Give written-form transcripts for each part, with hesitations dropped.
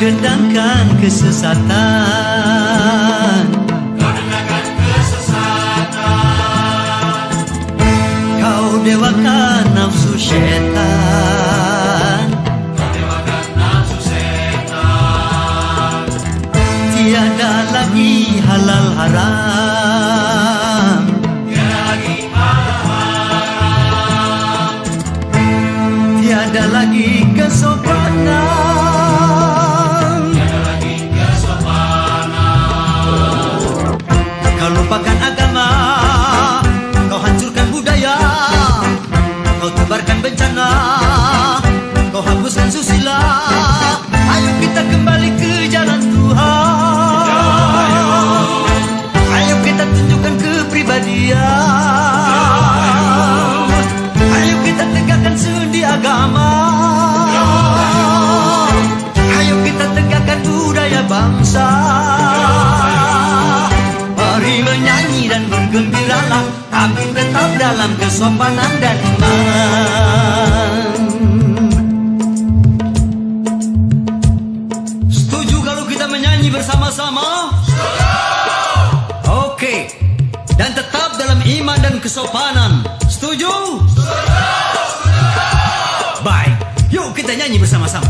dendangkan kesesatan, kau dewakan nafsu syaitan, tiada lagi halal haram, tiada lagi kesopanan, kau lupakan agama, kau hancurkan budaya, kau tebarkan bencana, kau hapuskan susila. Ayo kita kembali ke jalan Tuhan, ayo kita tunjukkan kepribadian, ayo kita tegakkan sendi agama, ayo kita tegakkan budaya bangsa. Mari menyanyi dan bergembiralah, tapi tetap dalam kesopanan dan iman. Setuju kalau kita menyanyi bersama-sama? Oke. Dan tetap dalam iman dan kesopanan. Setuju? Baik, yuk kita nyanyi bersama-sama.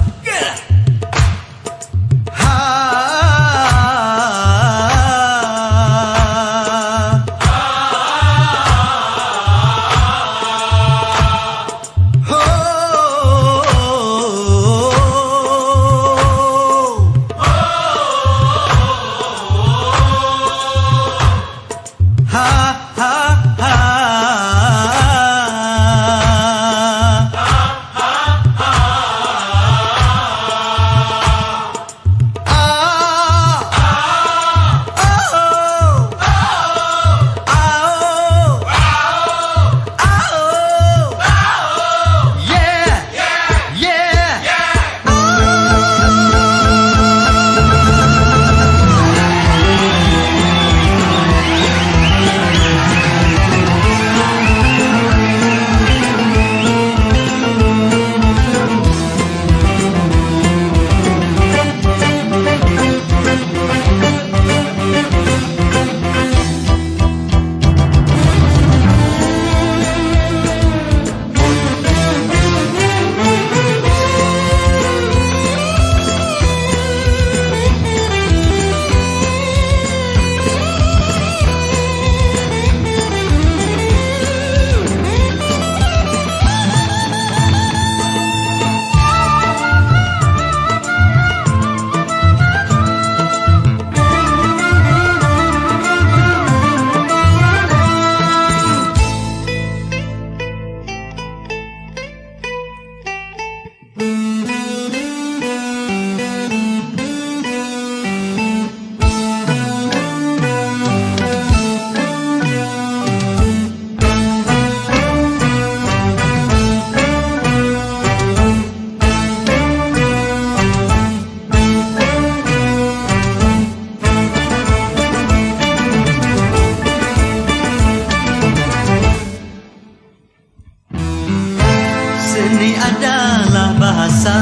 Seni adalah bahasa,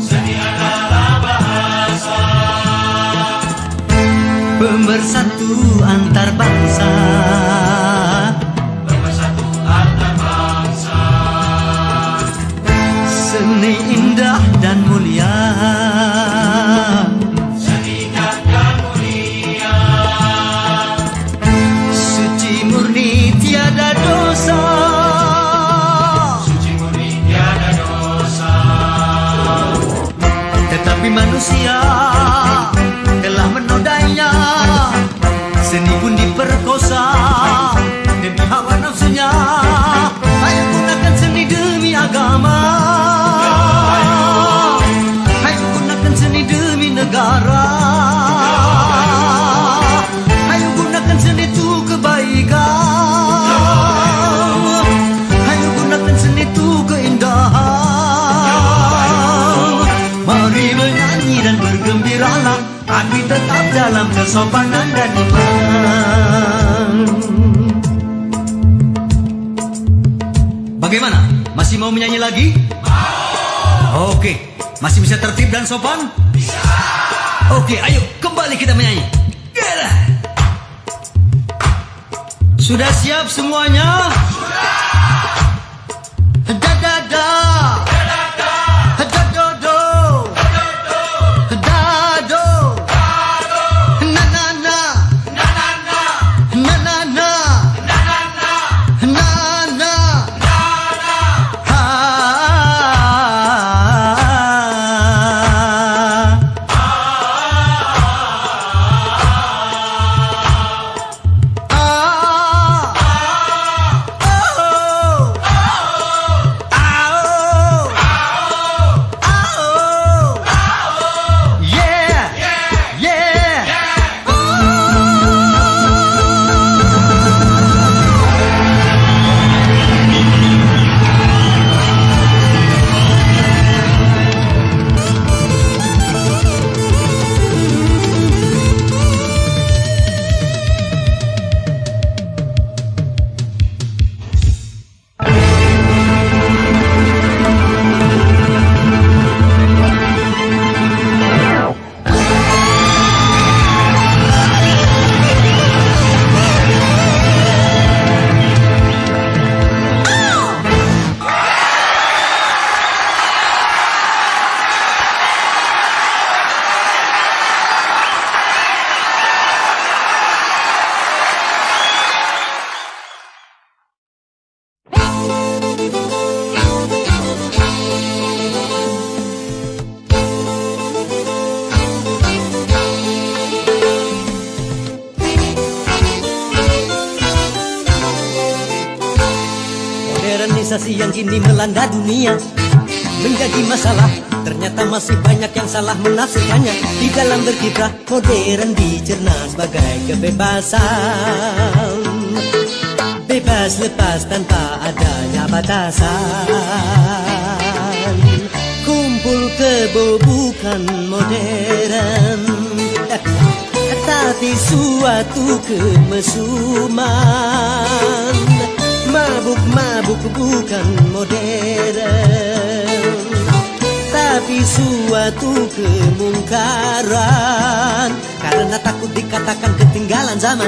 seni adalah bahasa, pemersatu antar bangsa, pemersatu antar bangsa. Seni indah dan mulia, seni indah dan mulia, suci murni tiada dosa, tetapi manusia telah menodainya. Seni pun diperkosa demi hawa nafsunya. Ayo gunakan seni demi agama, ayo gunakan seni demi negara, ayo gunakan seni itu kebaikan, ayo gunakan seni itu keindahan. Mari menyanyi dan bergembiralah, tapi tetap dalam kesopanan dan iman. Bagaimana? Masih mau menyanyi lagi? Oke. Masih bisa tertib dan sopan? Bisa. Oke, ayo kembali kita menyanyi. Yalah. Sudah siap semuanya? Sudah. Da-da-da. Modernisasi yang kini melanda dunia menjadi masalah. Ternyata masih banyak yang salah menafsirkannya. Di dalam berkiprah modern dicerna sebagai kebebasan, bebas lepas tanpa adanya batasan. Kumpul kebo bukan modern, tapi suatu kemesuman. Mabuk-mabuk bukan modern, tapi suatu kemungkaran. Karena takut dikatakan ketinggalan zaman,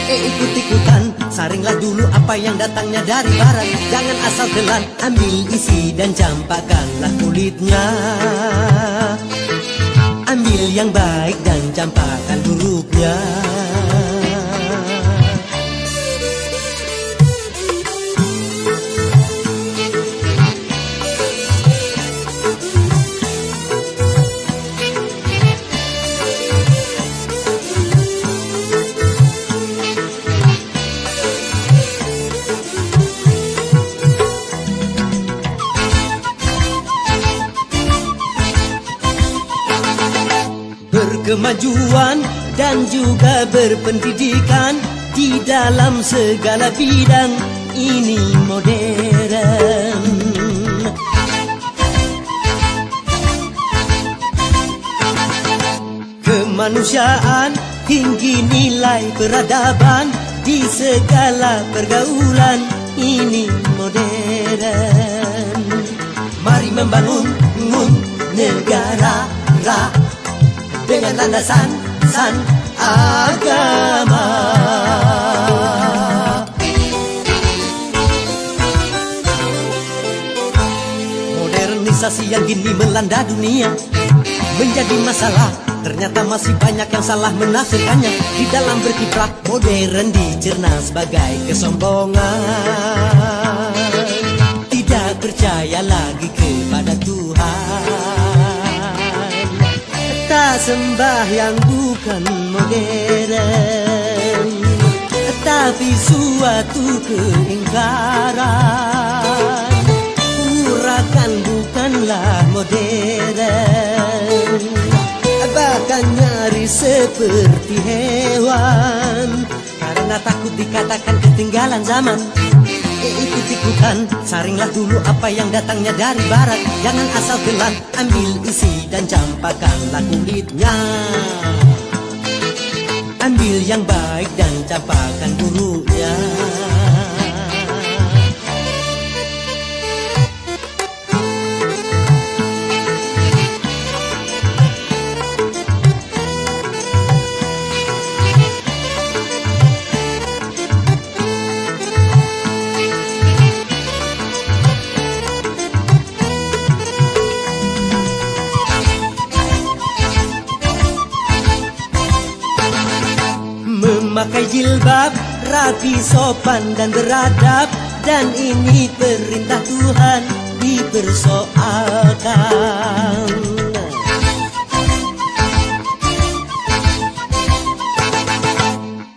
ikut-ikutan, saringlah dulu apa yang datangnya dari barat. Jangan asal telan, ambil isi dan campakkanlah kulitnya. Ambil yang baik dan campakkan buruknya. Berkemajuan dan juga berpendidikan di dalam segala bidang ini modern. Kemanusiaan, tinggi nilai peradaban di segala pergaulan ini modern. Mari membangun negara dengan landasan agama. Modernisasi yang kini melanda dunia menjadi masalah. Ternyata masih banyak yang salah menafsirkannya. Di dalam berkiprah modern dicerna sebagai kesombongan. Tidak percaya lagi kepada Tuhan. Tak sembah yang bukan modern, tapi suatu keingkaran. Urakan bukanlah modern, bahkan nyaris seperti hewan. Karena takut dikatakan ketinggalan zaman, ikut-ikutan, saringlah dulu apa yang datangnya dari barat. Jangan asal telan, ambil isi dan campakkanlah kulitnya. Ambil yang baik dan campakkan buruknya. pakai jilbab, rapi, sopan dan beradab. Dan ini perintah Tuhan dipersoalkan.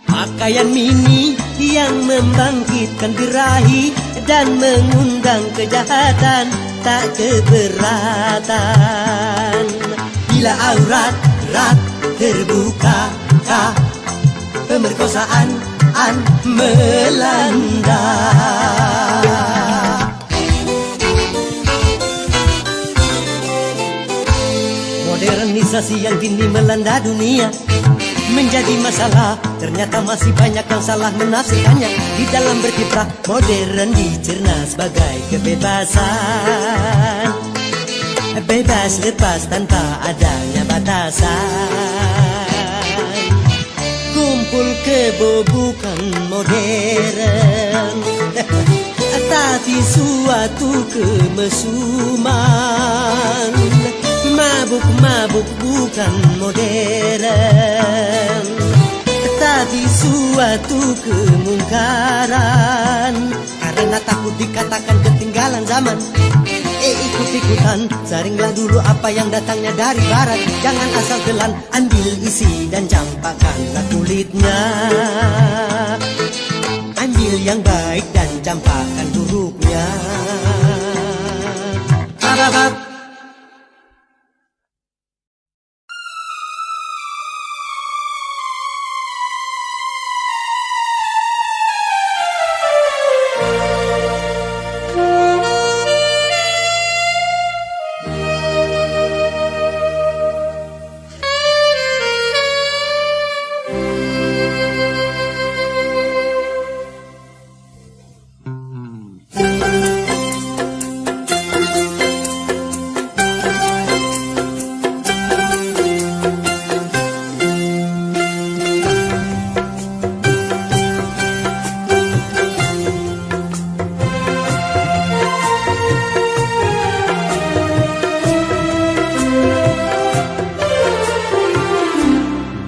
Pakaian mini yang membangkitkan birahi dan mengundang kejahatan tak keberatan. Bila aurat terbuka, pemerkosaan melanda. Modernisasi yang kini melanda dunia menjadi masalah. Ternyata masih banyak yang salah menafsirkannya. Di dalam berkiprah modern dicerna sebagai kebebasan, bebas lepas tanpa adanya batasan. Kumpul kebo bukan modern, tapi suatu kemesuman. Mabuk-mabuk bukan modern, tapi suatu kemungkaran. Karena takut dikatakan ketinggalan zaman, ikut-ikutan, saringlah dulu apa yang datangnya dari barat. Jangan asal telan, ambil isi dan campakkanlah kulitnya. Ambil yang baik dan campakkan buruknya. Abab.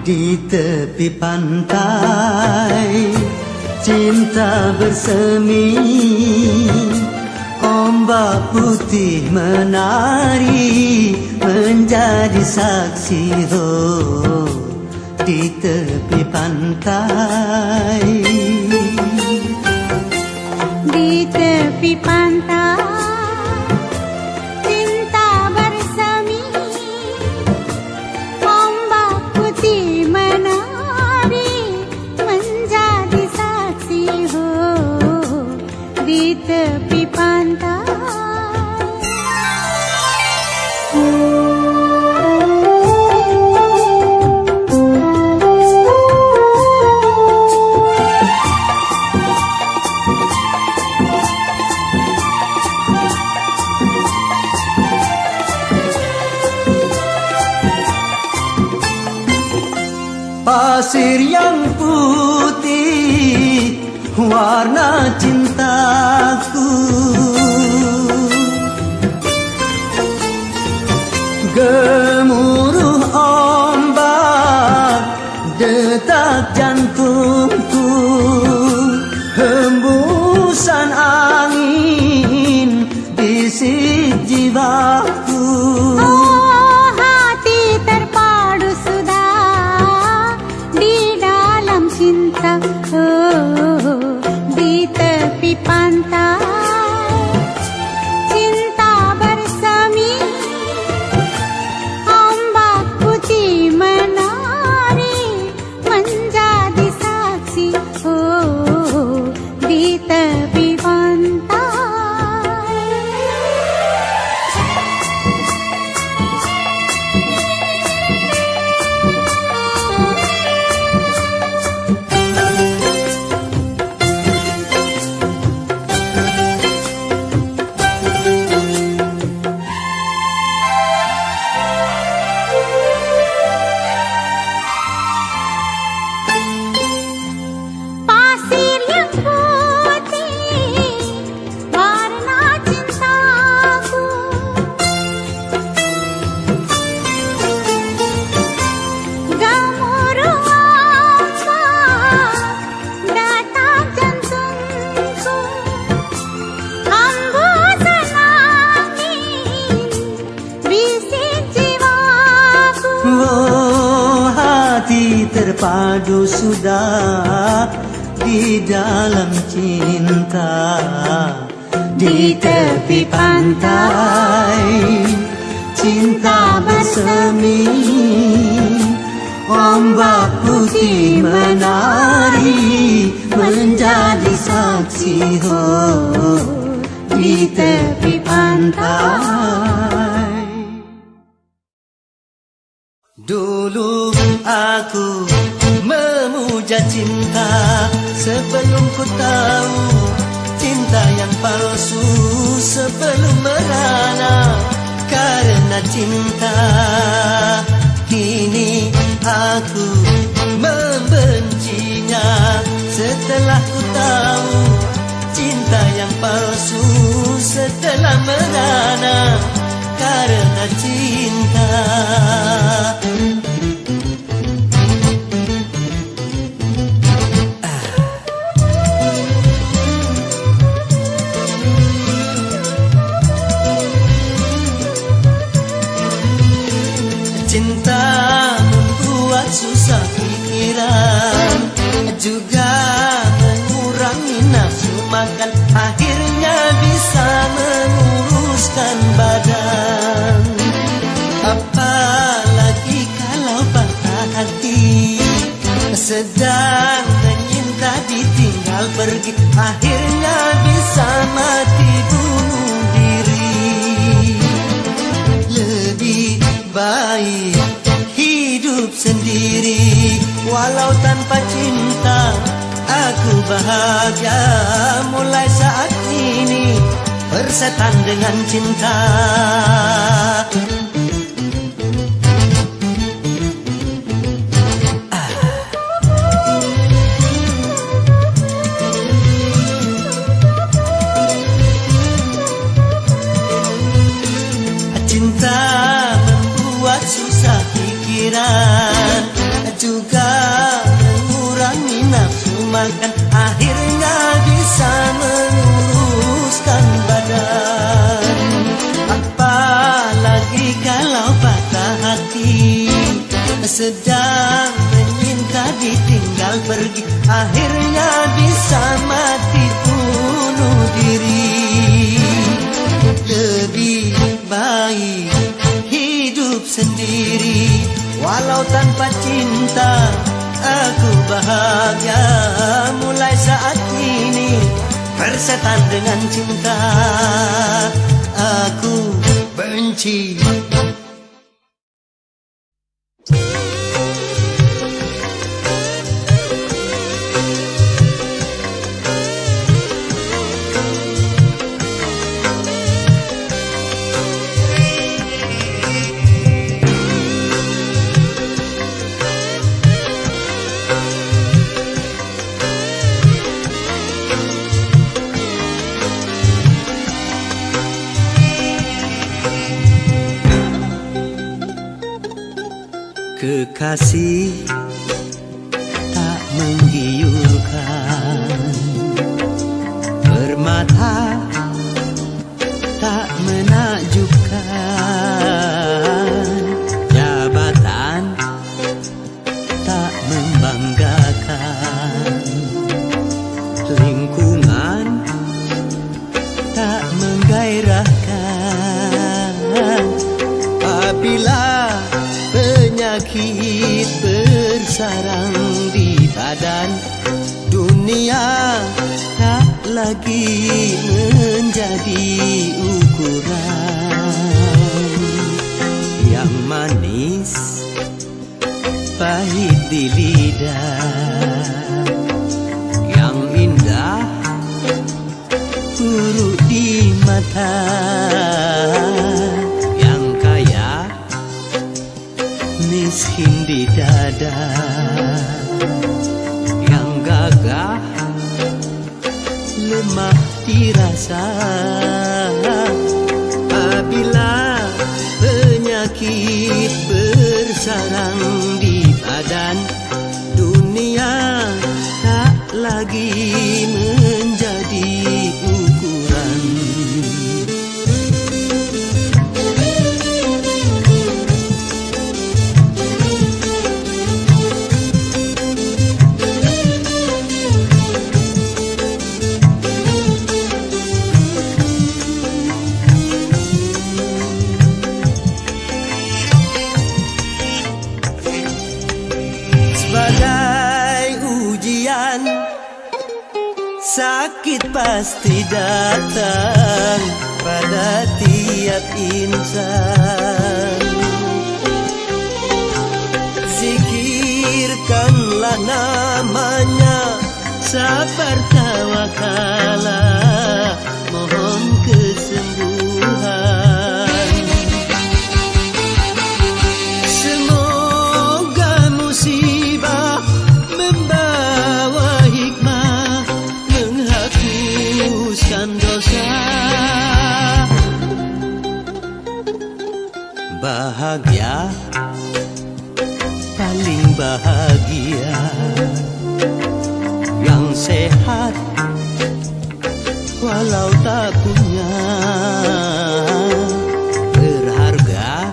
Di tepi pantai cinta bersemi, ombak putih menari menjadi saksi. Oh, di tepi pantai, di tepi pantai cinta bersemi, ombak putih menari menjadi saksi. Oh, di tepi pantai. Pasir yang putih warna cintaku, gemuruh ombak detak jantungku, hembusan angin bisik jiwaku. Oh, di tepi pantai cinta bersemi, ombak putih menari menjadi saksi. Oh, di tepi pantai. Pasir yang putih padu sudah di dalam cinta. Di tepi pantai cinta bersemi, ombak putih menari menjadi saksi di tepi pantai. Dulu aku memuja cinta sebelum ku tahu cinta yang palsu, sebelum merana karena cinta. Kini aku membencinya setelah ku tahu cinta yang palsu, setelah merana karena cinta. Cinta membuat susah pikiran, juga mengurangi nafsu makan, akhirnya bisa menguruskan badan. Apalagi kalau patah hati, sedang menyinta ditinggal pergi, akhirnya bisa mati bunuh diri. Lebih baik hidup sendiri, walau tanpa cinta aku bahagia. Mulai saat ini bersetan dengan cinta. Cinta membuat susah pikiran, juga mengurangi nafsu makan, akhirnya bisa menguruskan badan. Apalagi kalau patah hati, sedang menyinta ditinggal pergi, akhirnya bisa mati bunuh diri. Lebih baik hidup sendiri, walau tanpa cinta aku bahagia. Mulai saat ini bersetan dengan cinta aku benci. Kekasih tak menggiurkan, permata tak menakjubkan, jabatan tak membanggakan, lingkungan tak menggairahkan. Apabila penyakit bersarang di badan, dunia tak lagi menjadi ukuran. Yang manis pahit di lidah, yang indah buruk di mata, yang kaya miskin di dada, yang gagah lemah dirasa. Apabila penyakit bersarang di badan, dunia tak lagi menjadi ukuran. Sakit pasti datang pada tiap insan. Zikirkanlah namanya, sabar tawakalah, mohon kesembuhan. Semoga musibah membawa hikmah, menghapuskan dosa. Bahagia, paling bahagia, yang sehat walau tak punya. Berharga,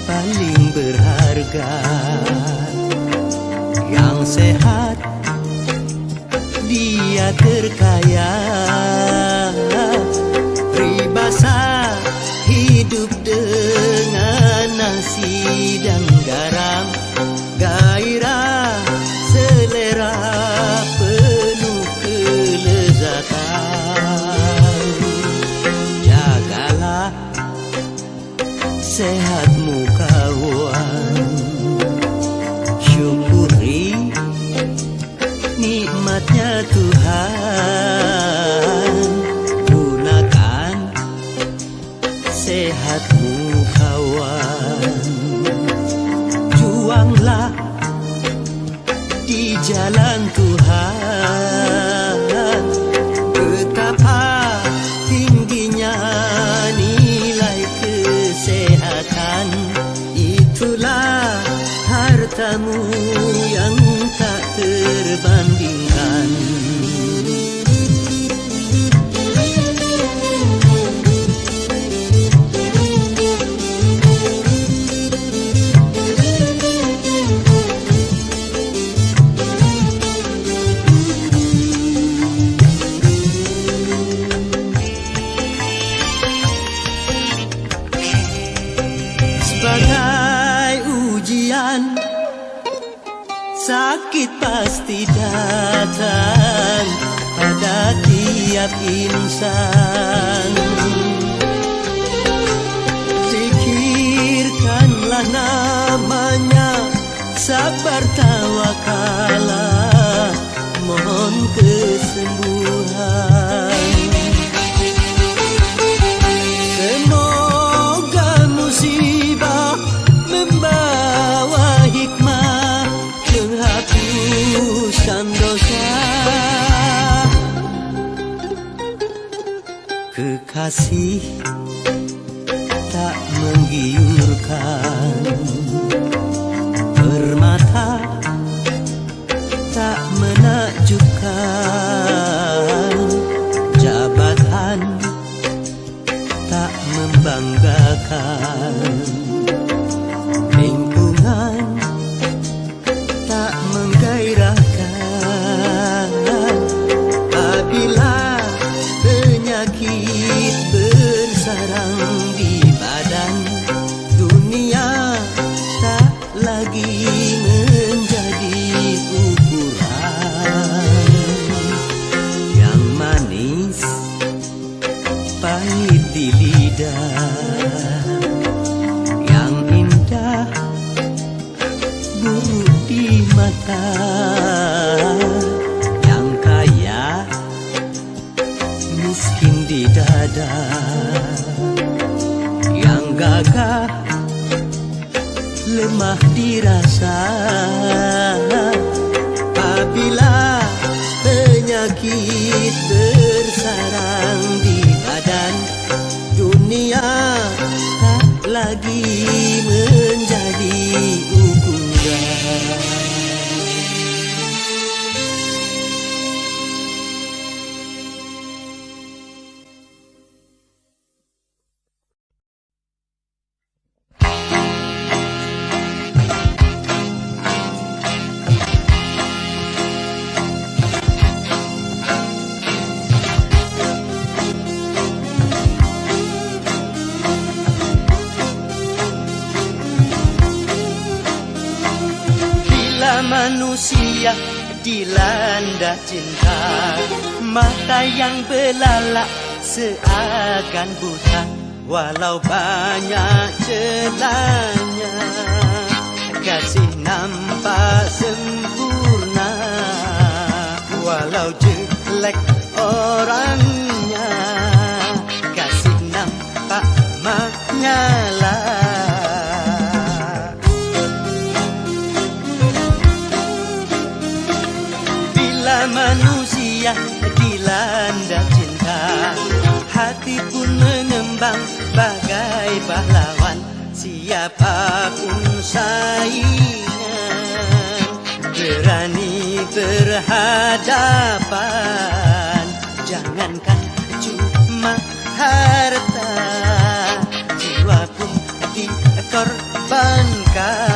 paling berharga, yang sehat dia terkaya. Peribahasa hidup dengan nasi dan garam, gairah selera penuh kelezatan. Jagalah sehatmu kawan, syukuri nikmatnya Tuhan. Gunakan sehatmu kawan, juanglah di jalan Tuhan. Betapa tingginya nilai kesehatan, itulah hartamu yang tak terbandingkan. Sebagai ujian, sakit pasti datang pada tiap insan. Zikirkanlah namanya, sabar tawakalah, mohon kesembuhan. Semoga musibah membawa hikmah, menghapuskan dosa. Kekasih tak menggiurkan, permata tak menakjubkan, jabatan tak membanggakan, lingkungan tak menggairahkan. Apabila penyakit bersarang di badan, dunia tak lagi menjadi ukuran. Yang manis pahit di lidah, yang indah buruk di mata. Yang kaya miskin di dada, yang gagah lemah dirasa. Apabila penyakit bersarang di badan, dunia tak lagi menjadi ukuran. Manusia dilanda cinta. Mata yang belalak seakan buta, walau banyak celahnya. Kasih nampak sempurna, walau jelek orangnya. Kasih nampak menyala. Bila manusia dilanda cinta, hati pun mengembang bagai pahlawan. Siapapun saingan, berani berhadapan. Jangankan cuma harta, jiwa pun dikorbankan.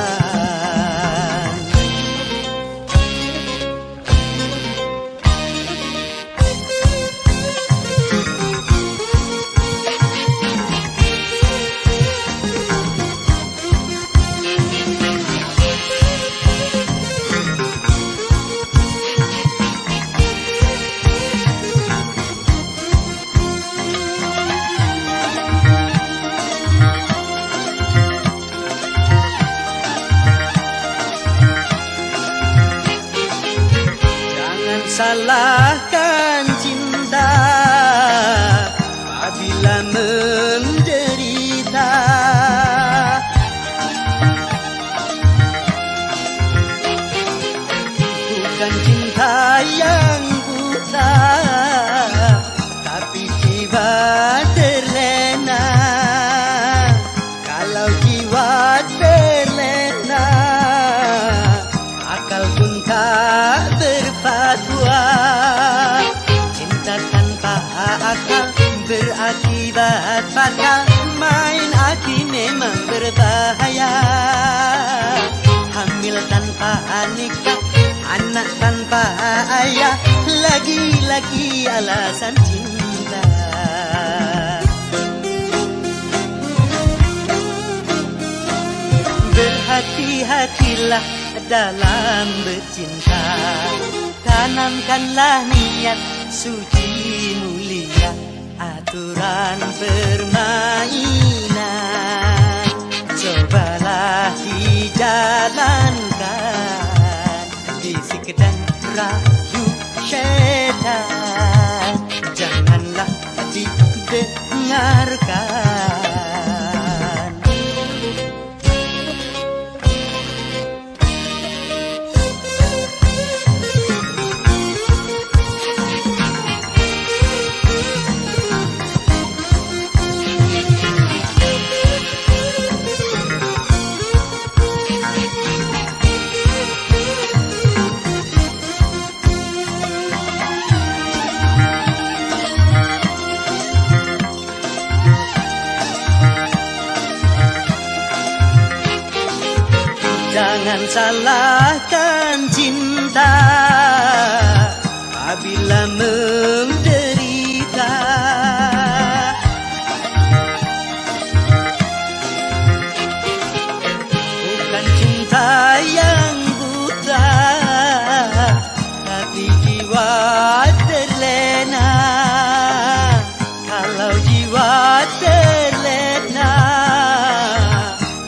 Salahkan cinta apabila menderita. Bukan cinta yang buta, tapi jiwa terlena. Kalau jiwa terlena, akal pun tak berfatwa. Cinta tanpa akal berakibat fatal. Main hati memang berbahaya. Hamil tanpa nikah, anak tanpa ayah, lagi-lagi alasan cinta. Berhati-hatilah dalam bercinta. Tanamkanlah niat suci mulia, aturan permainan cobalah dijalankan. Bisik dan rayu syaitan janganlah didengarkan. Jangan salahkan cinta apabila menderita. Bukan cinta yang buta, tapi jiwa terlena. Kalau jiwa terlena,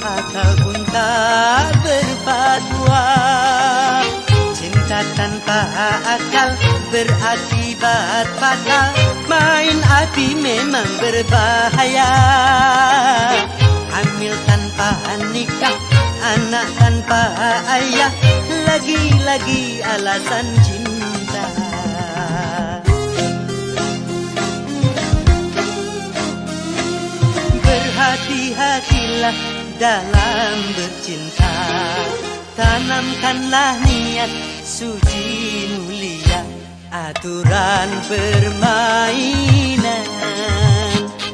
akal pun tak berfatwa. Cinta tanpa akal berakibat fatal. Main api memang berbahaya. Hamil tanpa nikah, anak tanpa ayah, lagi-lagi alasan cinta. Berhati-hatilah dalam bercinta. Tanamkanlah niat suci mulia, aturan permainan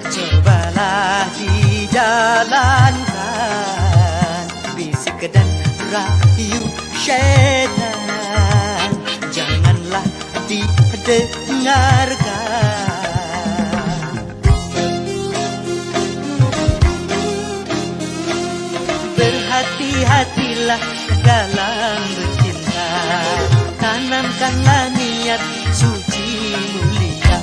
cobalah dijalankan. Bisik dan rayu syaitan janganlah didengarkan. Berhati-hatilah dalam bercinta. Tanam Niatkanlah niat suci mulia.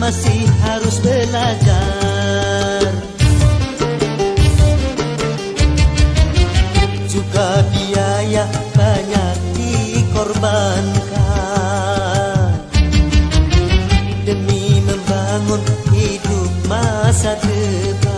Masih harus belajar. Juga biaya banyak dikorbankan demi membangun hidup masa depan.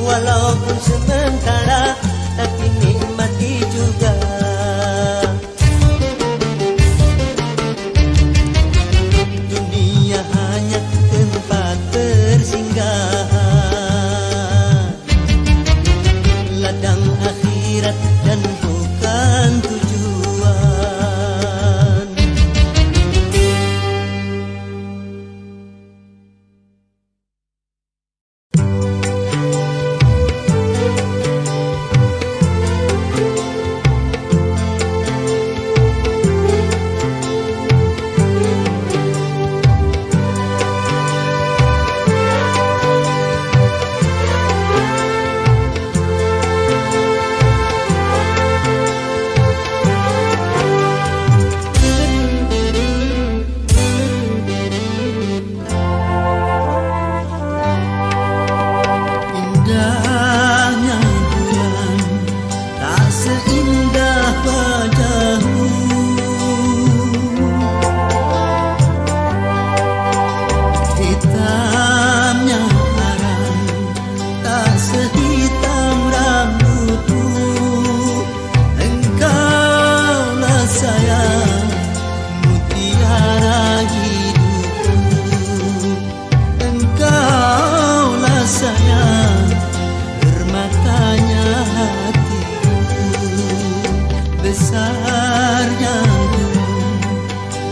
Walaupun sementara, tapi nikmati juga. Dunia hanya tempat persinggahan, ladang akhirat dan bukan tujuan. Besarnya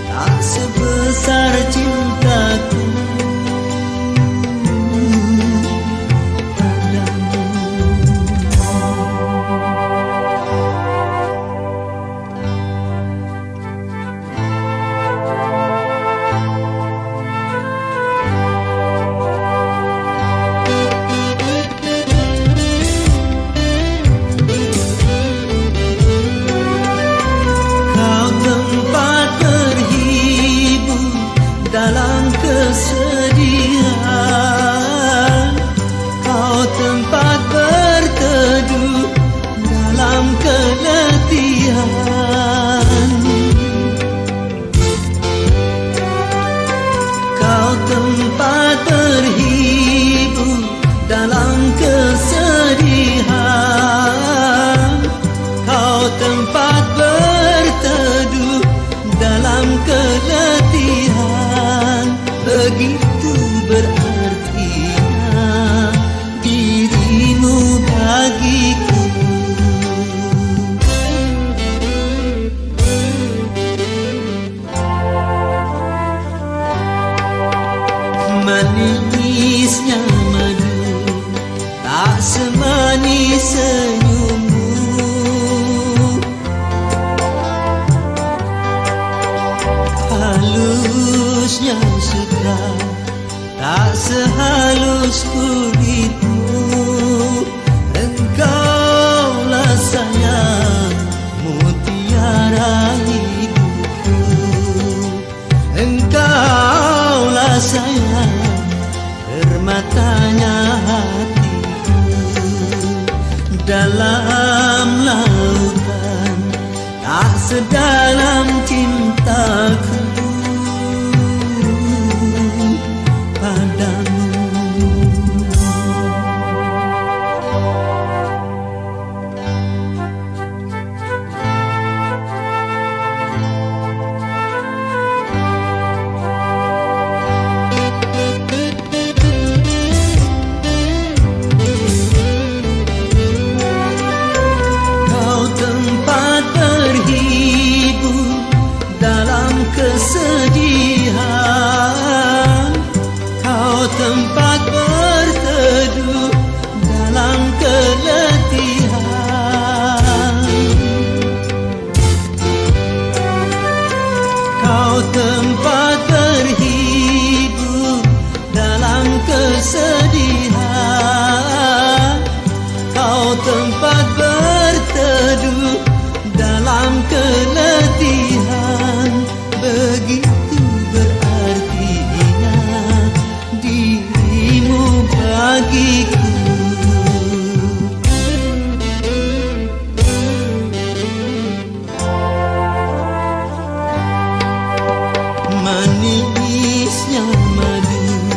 tak sebesar cintaku padamu. Halusnya sutra tak sehalus kulitmu. Engkaulah sayang mutiara hidupku. Engkaulah sayang permatanya hatiku. Dalam lautan tak sedalam cintaku padamu. Kau tempat berhibur dalam kesedihan. Kau tempat berteduh dalam keletihan. Kau tempat berhibur dalam kesedihan. Kau tempat berteduh dalam keletihan. Begitu berartinya dirimu bagiku. Manisnya madu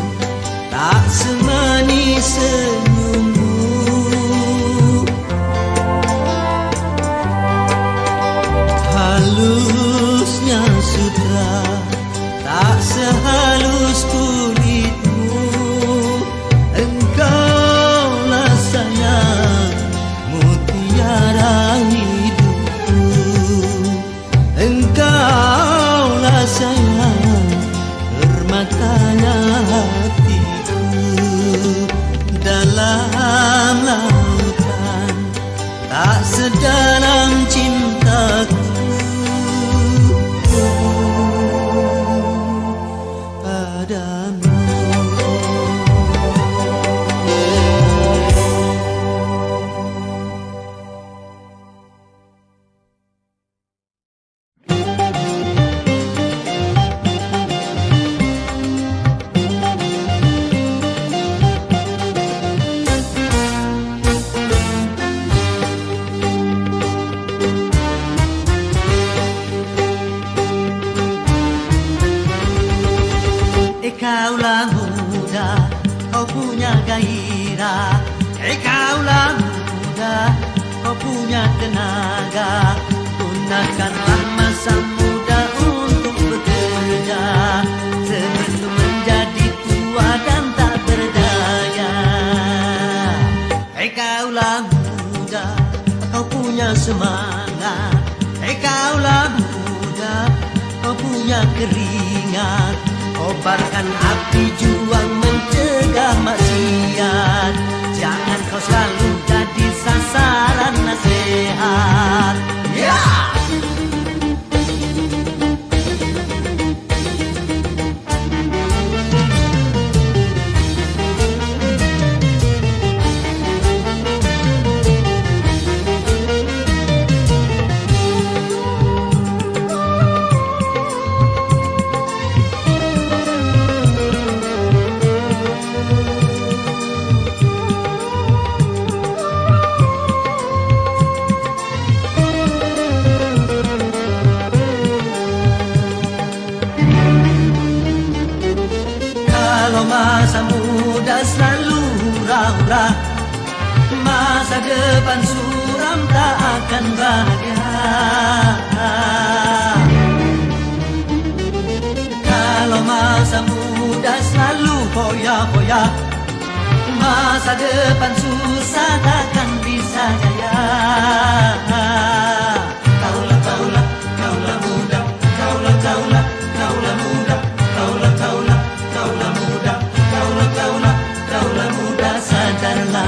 tak semanis senyummu. Halusnya sutra tak sehalus kulitmu. Engkaulah sayang mutiara hidupku. Engkaulah sayang permatanya hatiku. Dalam lautan tak sedalam cintaku padamu. Kaulah muda, kau punya gairah. Kaulah muda, kau punya tenaga. Gunakanlah masa muda untuk bekerja sebelum menjadi tua dan tak berdaya. Kaulah muda, kau punya semangat. Kaulah muda, kau punya keringat. Kobarkan api juang mencegah maksiat. Jangan kau selalu jadi sasaran nasihat. Yeah! Masa muda selalu hura-hura, masa depan suram tak akan bahagia. Kalau masa muda selalu foya-foya, masa depan susah takkan bisa jaya. Kaulah, kaulah, kaulah muda, kaulah, kaulah, kaulah muda, kaulah, kaulah, kaulah muda, kaulah, kaulah, kaulah muda, sadarlah.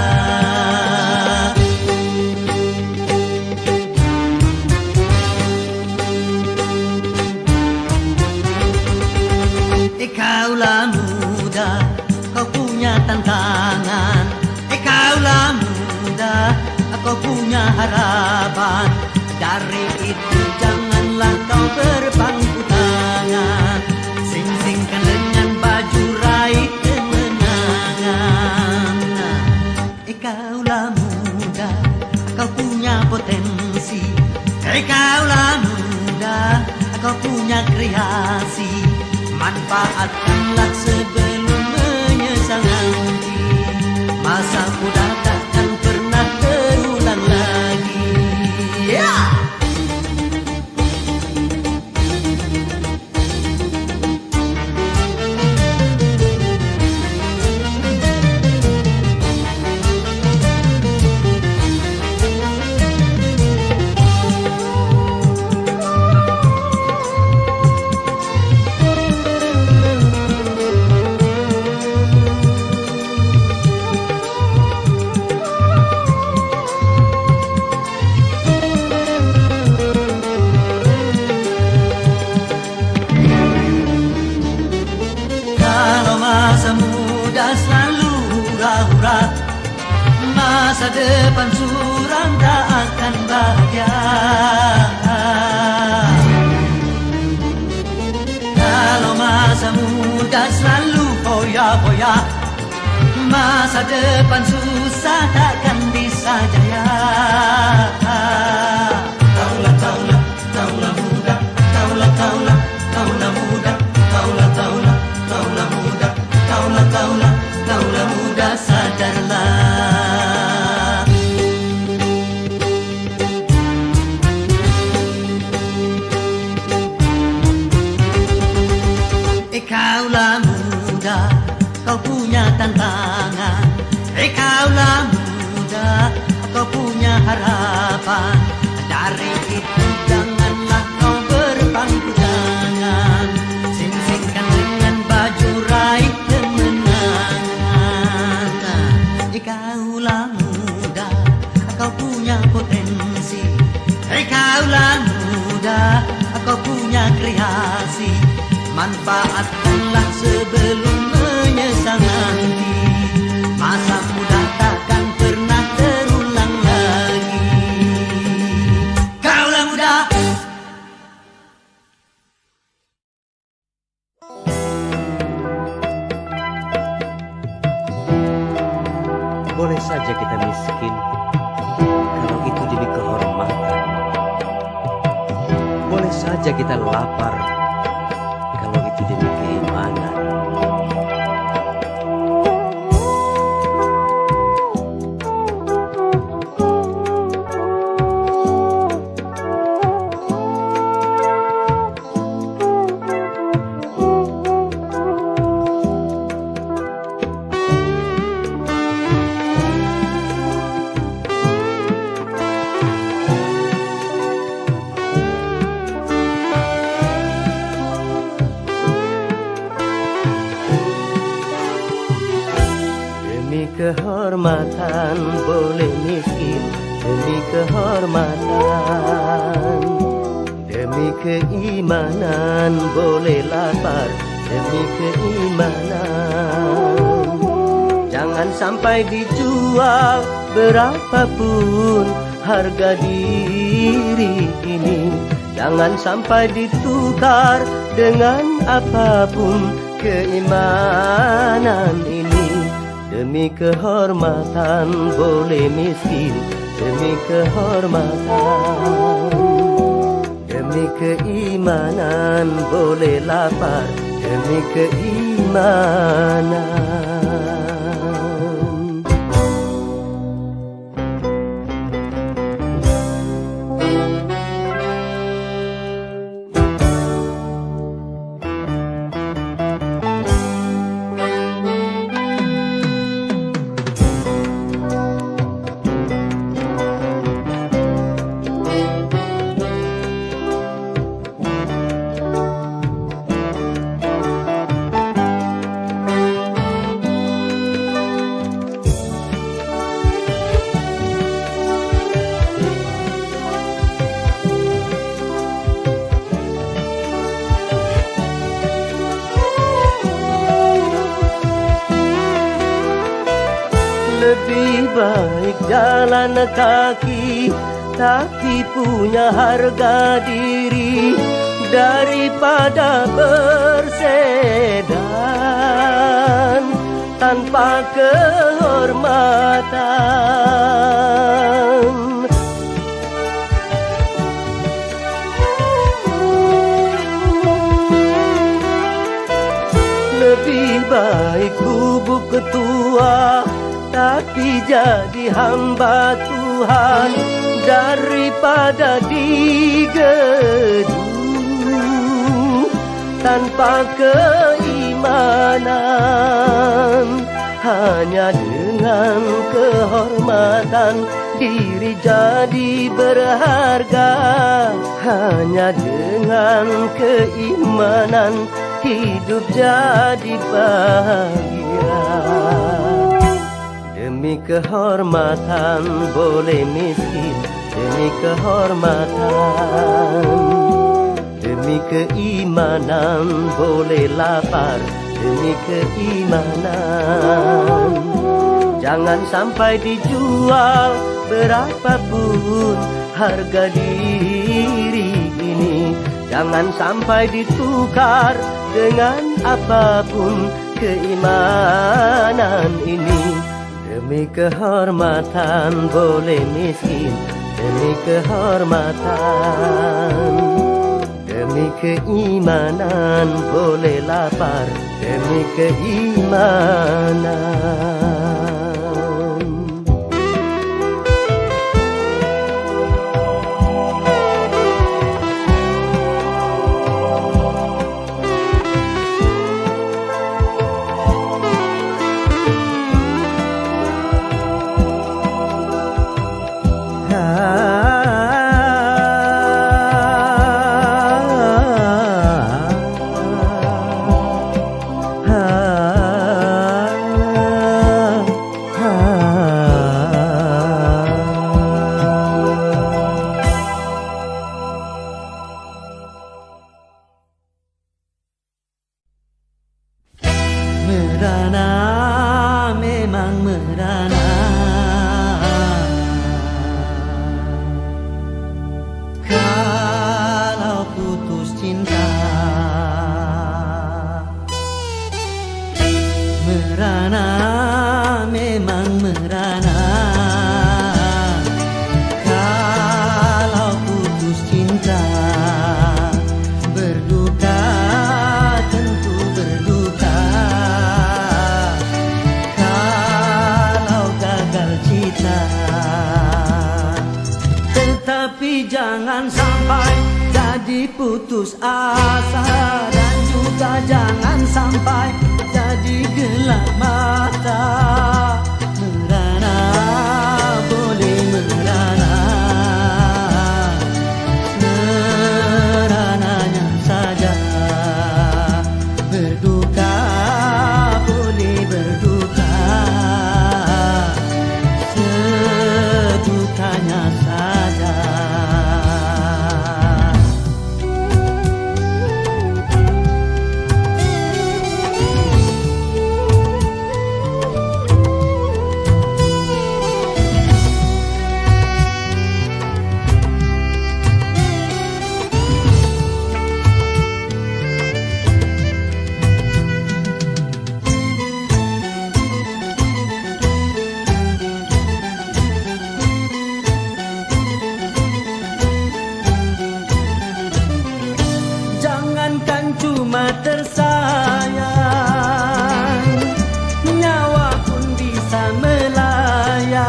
punya kreasi, manfaatkanlah sebelum menyesal nanti. Masa muda takkan pernah terulang lagi. Selalu hura-hura, masa depan suram tak akan bahagia. Kalau masa muda selalu foya-foya, masa depan susah takkan bisa jaya. Kaulah, kaulah, kaulah muda, kaulah, kaulah, kaulah muda, kaulah, kaulah, kaulah muda, kaulah, kaulah, kaulah muda, sadarlah. Kaulah muda, kau punya tantangan. Kaulah muda, kau punya harapan. Dari itu janganlah kau berpangku tangan. Sing-singkan dengan baju raih kemenangan. Kaulah muda, kau punya potensi. Kaulah muda, kau punya kreasi. Manfaatkanlah sebelum menyesal nanti. Masa muda takkan pernah terulang lagi. Kaulah muda. Boleh saja kita miskin, kalau itu demi kehormatan. Boleh saja kita lapar, kalau itu demi keimanan. Kehormatan boleh miskin, demi kehormatan. Demi keimanan boleh lapar, demi keimanan. Jangan sampai dijual berapapun harga diri ini. Jangan sampai ditukar dengan apapun keimanan ini. Demi kehormatan boleh miskin, demi kehormatan. Demi keimanan boleh lapar, demi keimanan. Lebih baik jalan kaki tapi punya harga diri daripada bersedan tanpa kehormatan. tetua, tapi jadi hamba Tuhan daripada digedu tanpa keimanan. Hanya dengan kehormatan diri jadi berharga, hanya dengan keimanan hidup jadi bahagia. Demi kehormatan boleh miskin, demi kehormatan, demi keimanan boleh lapar, demi keimanan. Jangan sampai dijual berapapun harga diri ini, jangan sampai ditukar dengan apapun keimanan ini. Demi kehormatan boleh miskin, demi kehormatan, demi keimanan boleh lapar, demi keimanan. Merana, memang merana, kalau putus cinta. Merana, memang merana, kalau putus cinta. Berduka, tentu berduka, tetapi jangan sampai jadi putus asa, dan juga jangan sampai jadi gelap mata. Merana, boleh merana, serananya saja. Berduka, boleh berduka, sedukanya saja. Jangankan cuma tersayang, nyawa pun bisa melayang.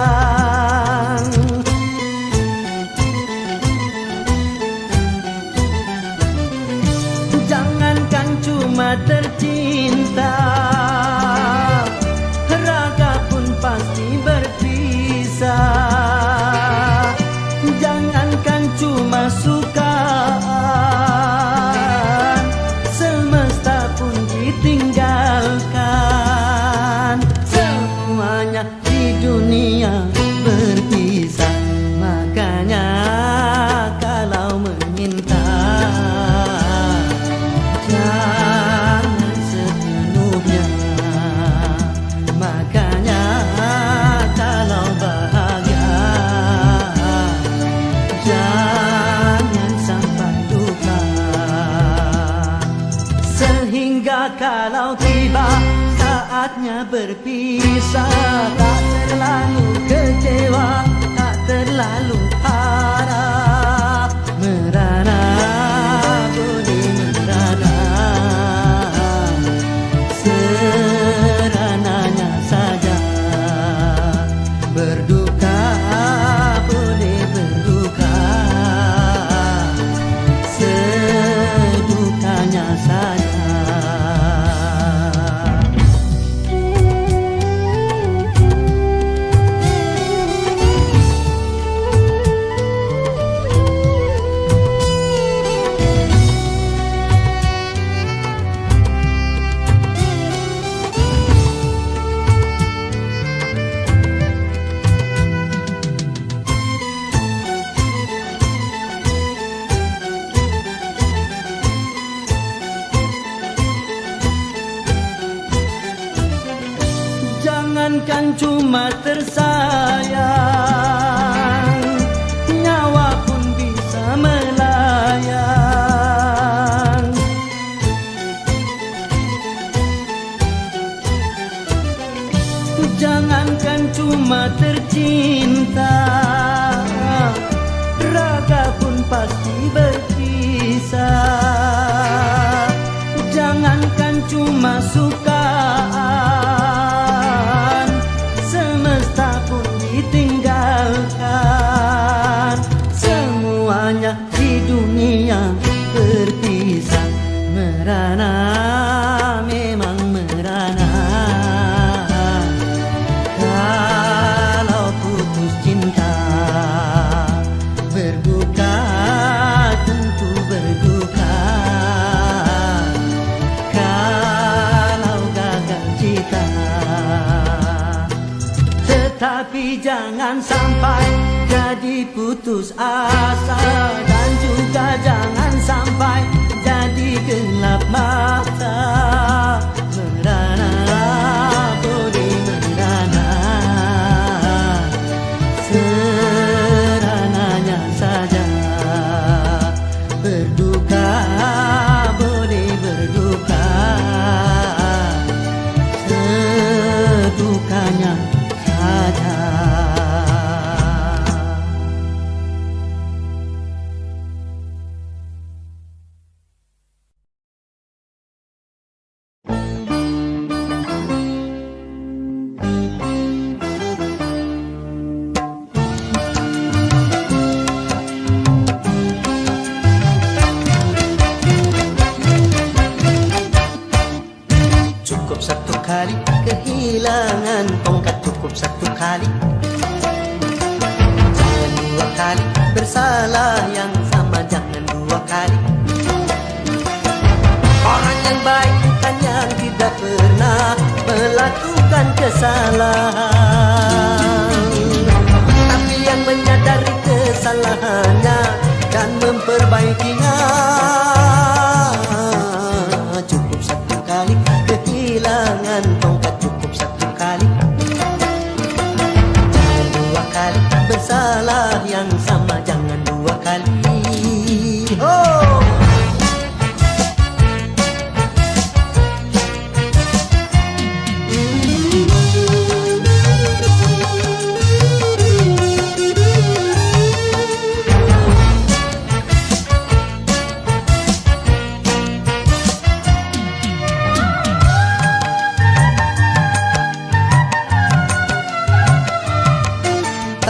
Jangankan cuma tercinta, raga pun pasti berpisah. Jangankan cuma suka, tinggalkan. Semuanya di dunia berpisah, makanya kalau meminta jangan sepenuhnya. Makanya kalau bahagia jangan sampai duka. Sehingga kalau tiba saatnya berpisah, tak terlalu kecewa, tak terlalu harap. Merana, boleh merana, serananya Jangankan cuma tersayang, nyawa pun bisa melayang. Jangankan cuma tercinta, raga pun pasti berpisah. Jangankan cuma sukaan, semesta pun ditinggalkan. Semuanya di dunia berpisah, merana, memang merana. Kalau putus cinta, berduka, tentu berduka. Kalau gagal cita, tetapi jangan sampai jadi putus asa, dan juga jangan sampai jadi gelap mata. Merana, boleh merana, serananya saja. Berduka, boleh berduka, sedukanya saja. Cukup satu kali kehilangan tongkat, cukup satu kali. Jangan dua kali bersalah yang sama, jangan dua kali. Orang yang baik bukan yang tidak pernah melakukan kesalahan, tapi yang menyadari kesalahannya dan memperbaikinya. Cukup satu kali kehilangan tongkat, cukup satu kali. Jangan dua kali bersalah yang sama, jangan dua kali. Oh!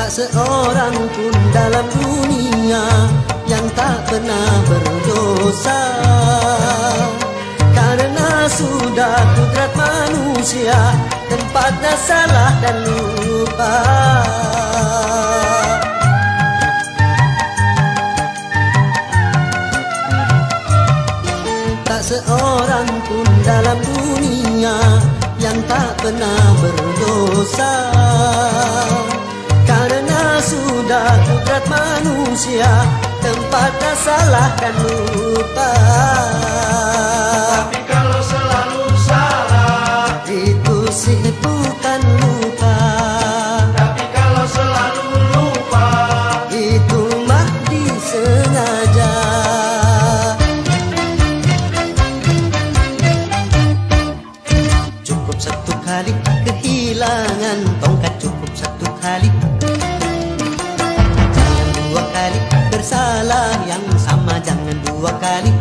Seorang pun dalam dunia yang tak pernah berdosa, karena sudah kudrat manusia tempatnya salah dan lupa. Tak seorang pun dalam dunia yang tak pernah berdosa, karena sudah kudrat manusia tempatnya salah dan lupa. Tapi kalau selalu salah, itu sih bukan lupa. tapi kalau selalu lupa, Itu mah disengaja. Cukup satu kali kehilangan tongkat, cukup satu kali. Jangan dua kali bersalah yang sama, jangan dua kali.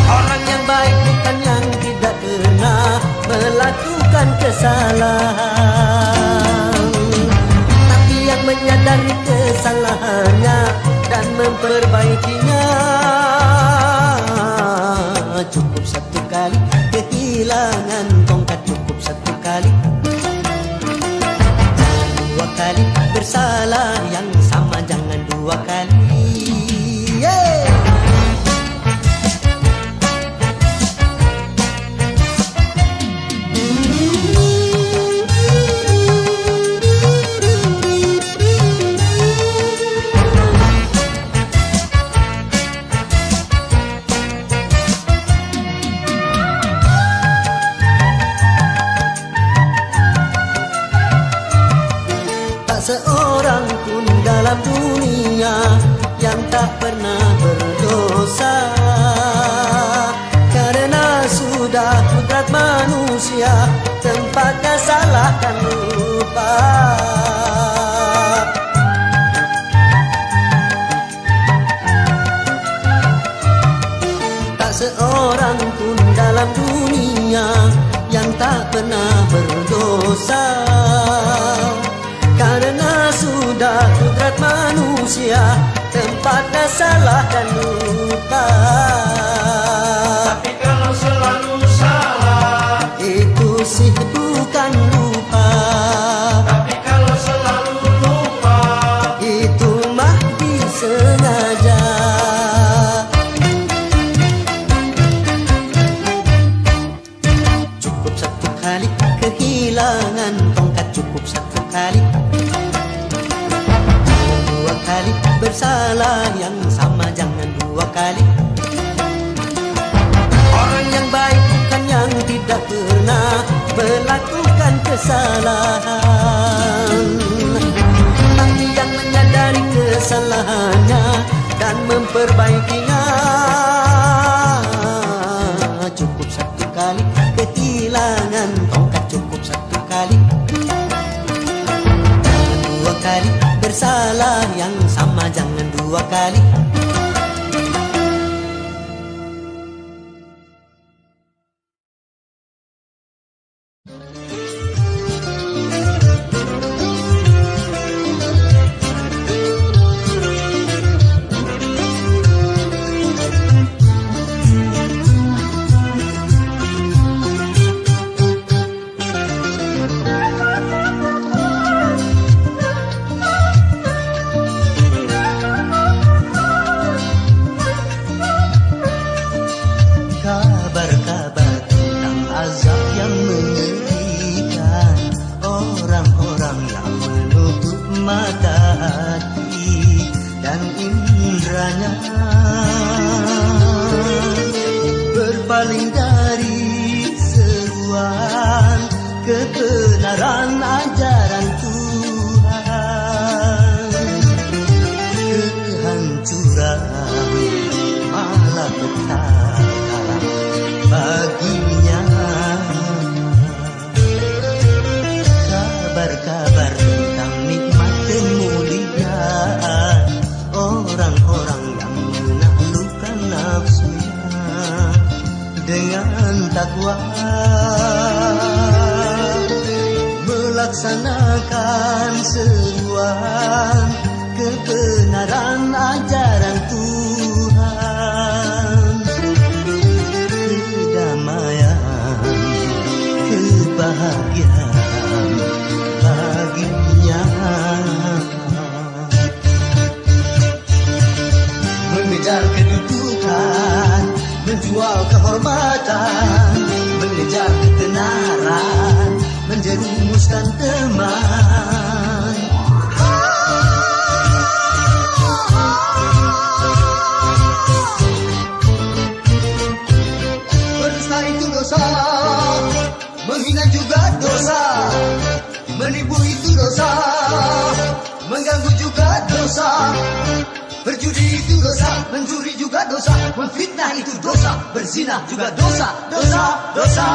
Orang yang baik bukan yang tidak pernah melakukan kesalahan, tapi yang menyadari kesalahannya dan memperbaikinya. Cukup satu kali kehilangan tongkat, cukup satu kali. Jangan dua kali bersalah yang sama, jangan dua kali. Yeah! dalam dunia yang tak pernah berdosa. Karena sudah kodrat manusia, tempatnya salah dan lupa. Tak seorang pun dalam dunia yang tak pernah berdosa. Karena sudah kodrat manusia, tempatnya salah dan lupa. Tapi kalau selalu salah, itu sih bukan lupa. tapi kalau selalu lupa, Itu mah disengaja. Cukup satu kali kehilangan tongkat, cukup satu kali. Dua kali bersalah yang sama, jangan dua kali. Orang yang baik bukan yang tidak pernah melakukan kesalahan, tapi yang menyadari kesalahannya dan memperbaikinya. Cukup satu kali kehilangan tongkat, cukup satu kali. Jangan dua kali bersalah yang sama, jangan dua kali. Kabar-kabar tentang azab yang mengerikan, orang-orang yang menutup mata hati dan indranya, berpaling dari seruan kebenaran ajaran Tuhan. Kehancuran malah petaka baginya. Kabar-kabar tentang nikmat kemuliaan orang-orang yang menaklukkan nafsunya dengan takwa, melaksanakan seruan kebenaran ajaran Tuhan. Kedamaian, kebahagiaan baginya. Mengejar kedudukan, menjual kehormatan, mengejar ketenaran, menjerumuskan teman. Berdusta itu dosa, menghina juga dosa, menipu itu dosa, mengganggu juga dosa, berjudi itu dosa, mencuri juga dosa, memfitnah itu dosa, berzina juga dosa, dosa, dosa.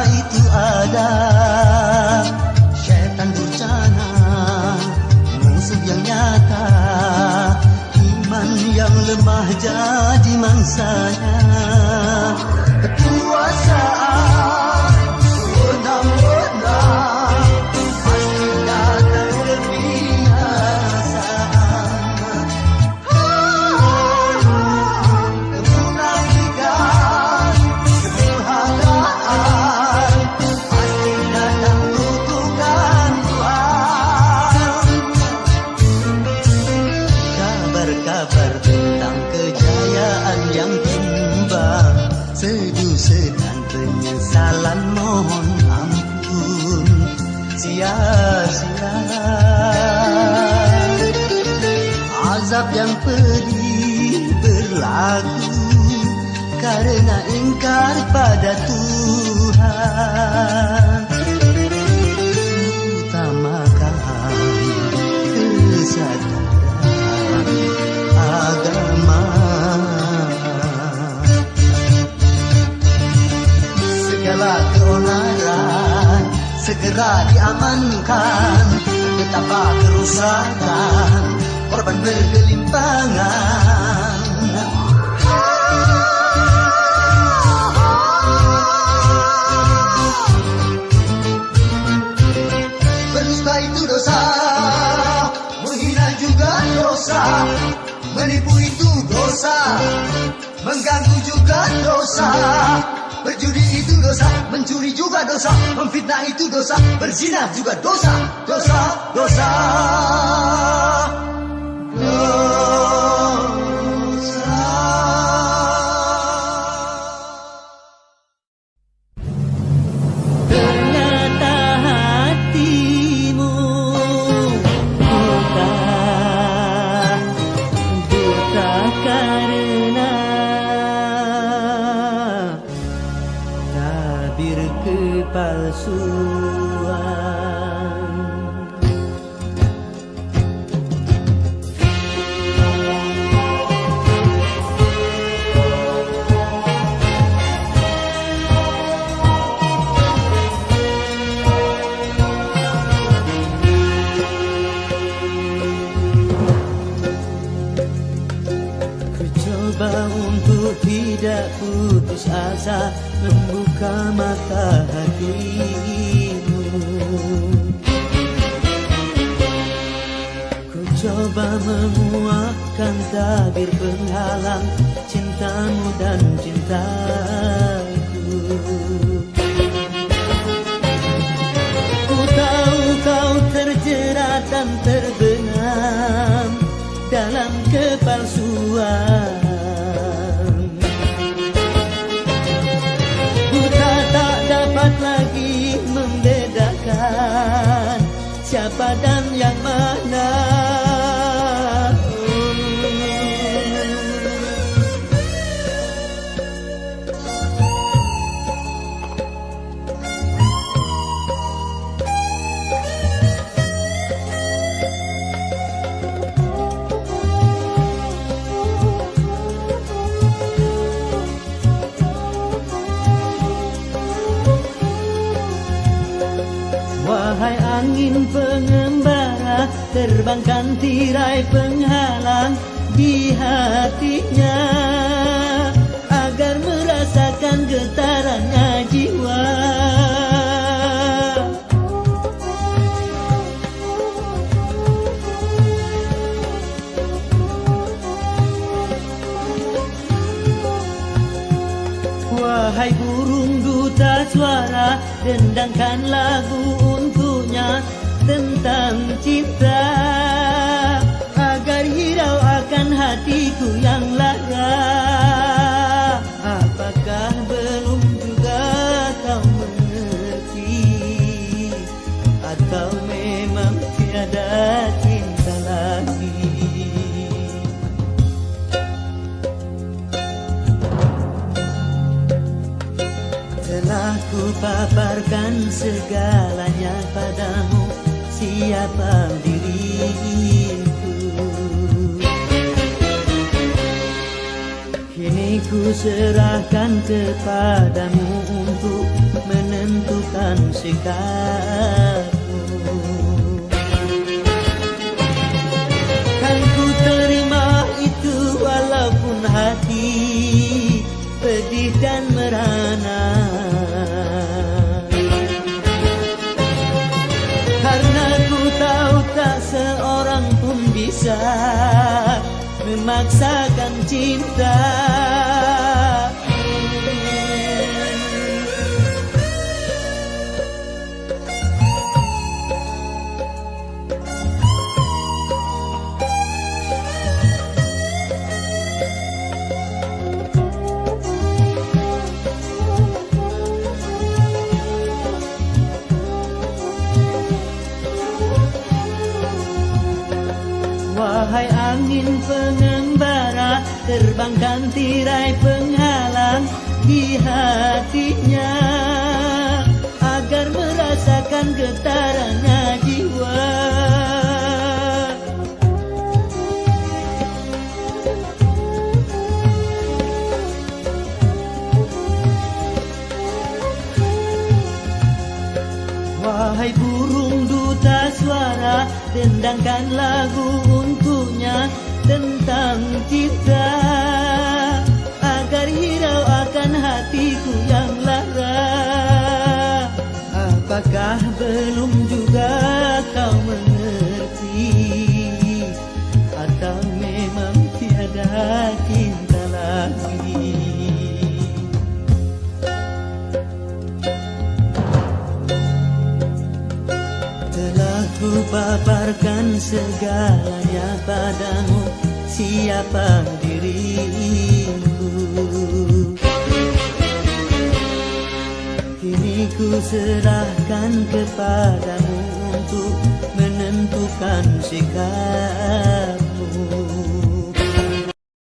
itu ada syaitan durjana, musuh yang nyata, iman yang lemah jadi mangsanya. Kekuasaan wewenang-wewenang pasti datang kebiasaan. Kemunafikan, kedurhakaan pasti datang kutukan Tuhan. Kabar-kabar tentang kejayaan yang tumbang, seduh dan penyesalan mohon ampun sia-sia. Azab yang pedih berlaku karena ingkar pada Tuhan. Utamakan kesadaran agama. Segala keonaran segera diamankan, betapa kerusakan korban bergelimpangan. Berdusta itu dosa, menghina juga dosa, menipu itu dosa, mengganggu juga dosa. Berjudi itu dosa, mencuri juga dosa, memfitnah itu dosa, berzina juga dosa, dosa, dosa, dosa. Ternyata hatimu buta, buta karena tabir kepalsuan. Ku coba untuk tidak putus asa, membuka mata hatimu. Ku coba menguatkan tabir penghalang cintamu dan cintaku. Ku tahu kau terjerat dan terbenam dalam kepalsuan. Tak dapat lagi membedakan siapa dan yang mana. Wahai angin pengembara, terbangkan tirai penghalang di hatinya, agar merasakan getarannya jiwa. Wahai burung duta suara, dendangkan lagu untuknya tentang cinta, agar hirau akan hatiku yang lara. Apakah belum juga kau mengerti, atau memang tiada cinta lagi? Telah ku paparkan segalanya padamu, siapa diriku. Kini ku serahkan kepadamu untuk menentukan sikapmu. Kan ku terima itu walaupun hati pedih dan merana, karena ku tahu tak seorang pun bisa memaksakan cinta. Wahai angin pengembara, terbangkan tirai penghalang di hatinya, agar merasakan getarannya jiwa. Wahai burung duta suara, dendangkan lagu untuknya tentang cinta, agar hirau akan hatiku yang lara. Apakah belum juga kau mengerti, atau memang tiada cinta lagi? Ku paparkan segalanya padamu, siapa diriku. Kini ku serahkan kepadamu untuk menentukan sikap.